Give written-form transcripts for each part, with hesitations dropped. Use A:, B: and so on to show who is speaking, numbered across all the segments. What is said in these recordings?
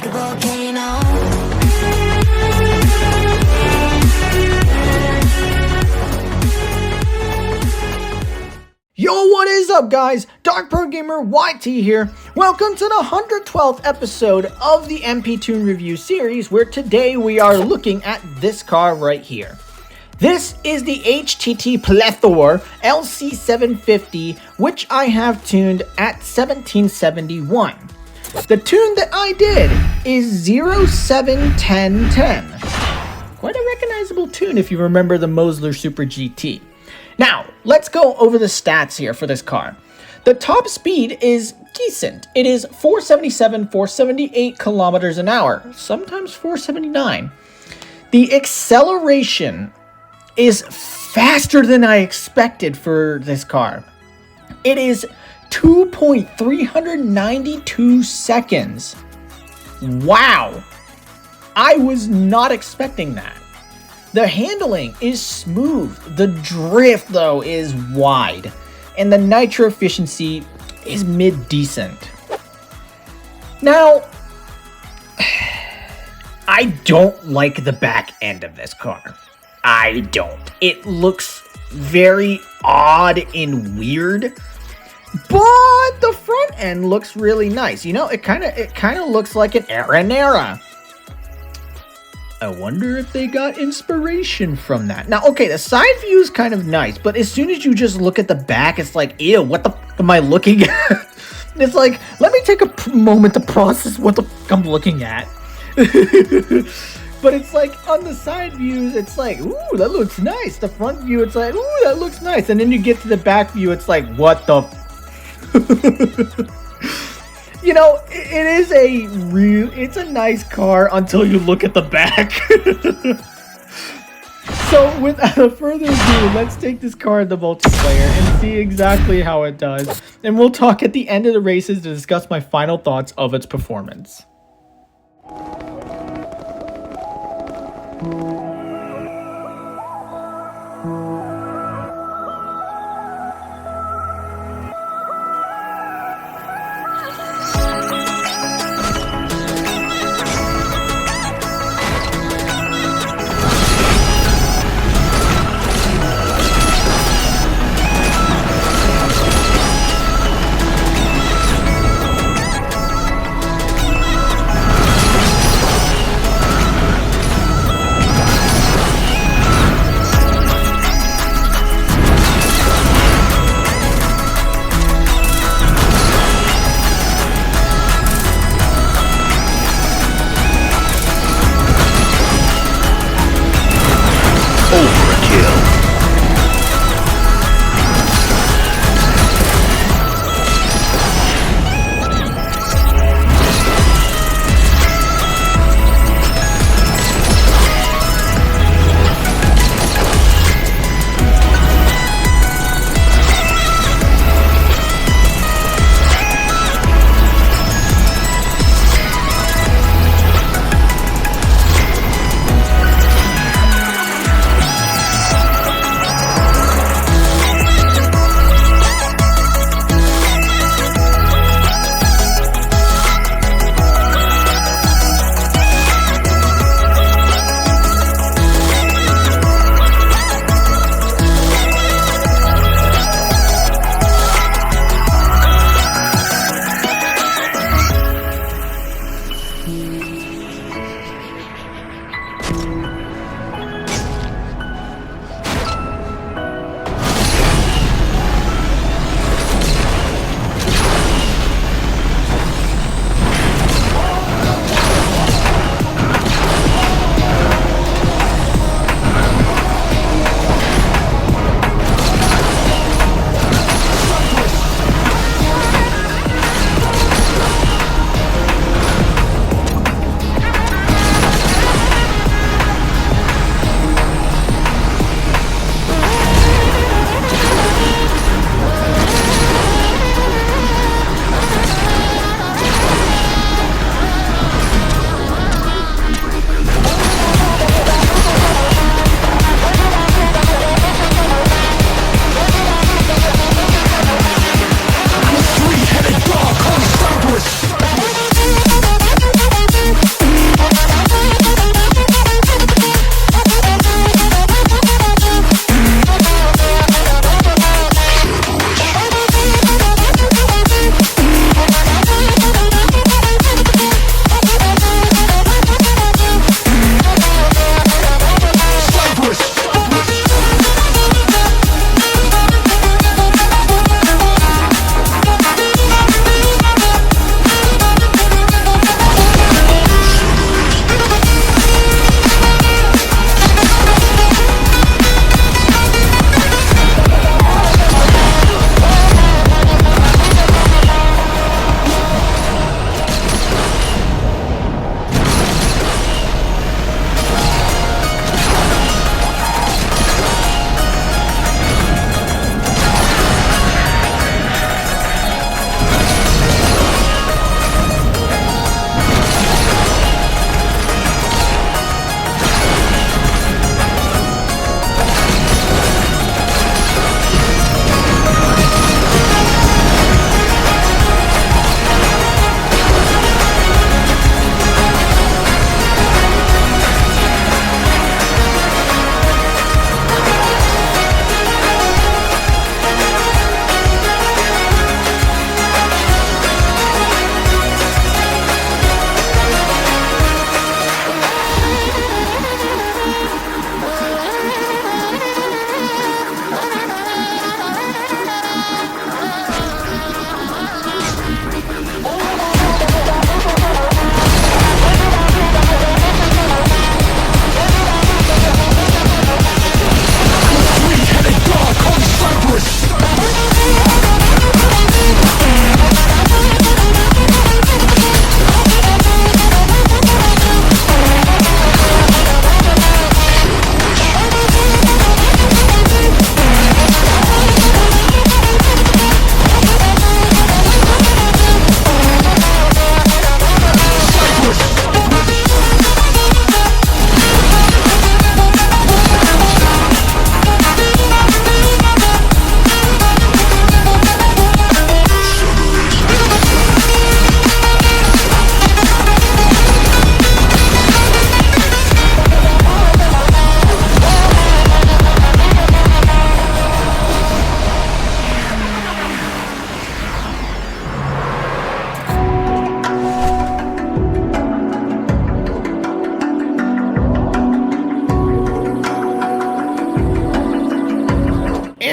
A: like a volcano.
B: Yo, what is up, guys? Dark Pro Gamer YT here. Welcome to the 112th episode of the MP Tune Review series, where today we are looking at this car right here. This is the HTT Pléthore LC 750, which I have tuned at 1771. The tune that I did is 071010. Quite a recognizable tune if you remember the Mosler Super GT. Now, let's go over the stats here for this car. The top speed is decent. It is 477, 478 kilometers an hour, sometimes 479. The acceleration is faster than I expected for this car. It is 2.392 seconds. Wow. I was not expecting that. The handling is smooth. The drift, though, is wide. And the nitro efficiency is mid-decent. Now, I don't like the back end of this car. I don't. It looks very odd and weird. But the front end looks really nice. You know, it kind of looks like an Aranera. I wonder if they got inspiration from that. Now, okay, the side view is kind of nice, but as soon as you just look at the back, it's like, ew, what the f am I looking at? It's like, let me take a moment to process what the f I'm looking at. But it's like, on the side views, it's like, ooh, that looks nice. The front view, it's like, ooh, that looks nice. And then you get to the back view, it's like, what the f You know, it's a nice car until you look at the back. So without further ado, let's take this car in the multiplayer and see exactly how it does. And we'll talk at the end of the races to discuss my final thoughts of its performance.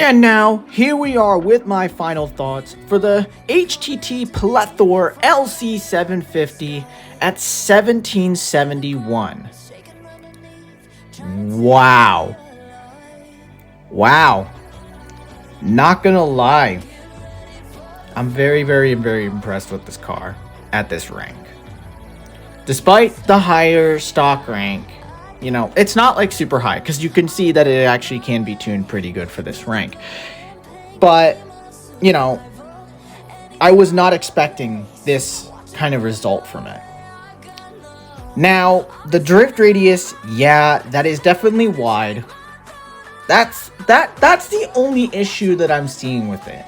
B: And now, here we are with my final thoughts for the HTT Pléthore LC 750 at 1771. Wow. Wow. Not gonna lie. I'm very impressed with this car at this rank. Despite the higher stock rank, you know, it's not like super high, because you can see that it actually can be tuned pretty good for this rank. But, you know, I was not expecting this kind of result from it. Now, the drift radius, yeah, that is definitely wide. That's the only issue that I'm seeing with it.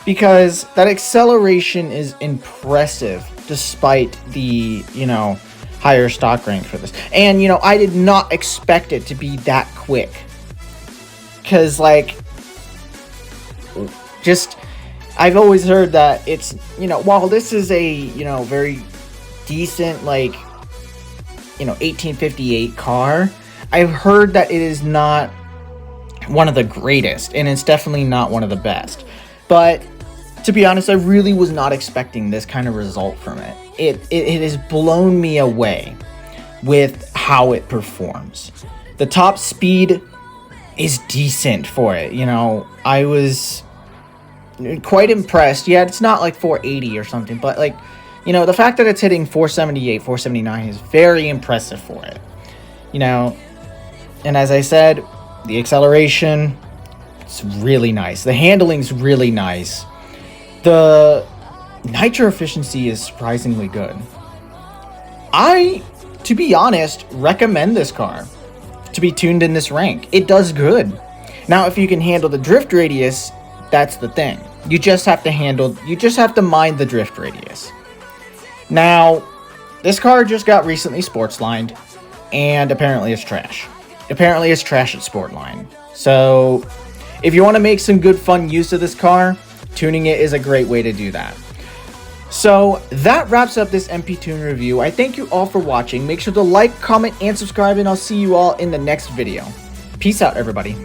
B: Because that acceleration is impressive despite the, you know, higher stock rank for this. And, you know, I did not expect it to be that quick. Because, like, just, I've always heard that it's, you know, while this is a, you know, very decent, like, you know, 1858 car, I've heard that it is not one of the greatest, and it's definitely not one of the best. But to be honest, I really was not expecting this kind of result from it. It has blown me away with how it performs. The top speed is decent for it. You know, I was quite impressed. Yeah, it's not like 480 or something, but like, you know, the fact that it's hitting 478, 479 is very impressive for it. You know, and as I said, the acceleration, it's really nice. The handling's really nice. The nitro efficiency is surprisingly good. I, to be honest, recommend this car to be tuned in this rank. It does good. Now, if you can handle the drift radius, that's the thing. You just have to mind the drift radius. Now, this car just got recently sports lined, and apparently it's trash. Apparently it's trash at Sportline. So, if you want to make some good fun use of this car, tuning it is a great way to do that. So, that wraps up this MP Tune review. I thank you all for watching. Make sure to like, comment, and subscribe, and I'll see you all in the next video. Peace out, everybody.